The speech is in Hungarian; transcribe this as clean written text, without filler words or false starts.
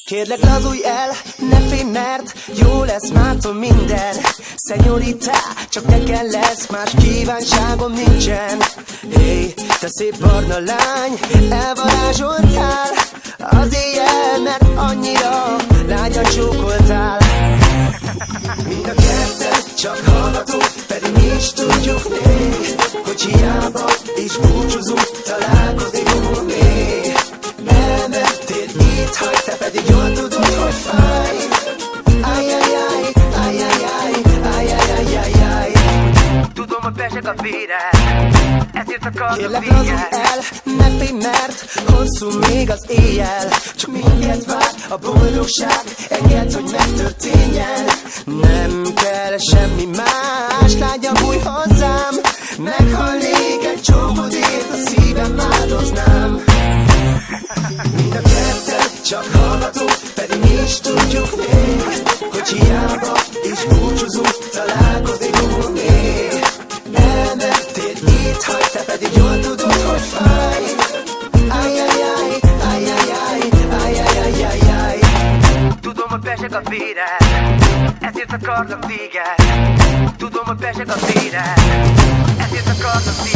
Kérlek, lazulj el, ne félj, mert jó lesz mától minden. Szenyorita, csak neked lesz, más kívánságom nincsen. Hey, te szép barna lány, elvarázsoltál az éjjel, mert annyira lányan csókoltál. Mind a ketten csak hallgatunk, pedig mi is tudjuk még, hogy hiába is búcsúzunk, találkozni fogunk még. Elmentél, itt hagy, te pedig jól tudod, hogy fáj. Ajajaj, ajajaj, ajajajajaj. Tudom, hogy pesek a véred, ezért akarok Kérlek, lazulj véget. el, ne félj, mert hosszú még az éjjel. Csak minket vár a boldogság, engedd, hogy megtörténjen. Nem kell semmi más, lágyan bújj hozzám. Meghalnék egy csókodért, a szívem áldoznám. Mind a ketten csak hallgatunk, pedig mi is tudjuk még, hogy hiába is búcsúzunk, találkozni fogunk még. Elmentél, itt hagy, te pedig jól tudod, hogy fáj. Ajajaj, ajajaj, ajajajajaj. Tudom, hogy pesek a véred, ezért akarnak téged. Tudom, hogy pesek a véred, ezért akarnak téged.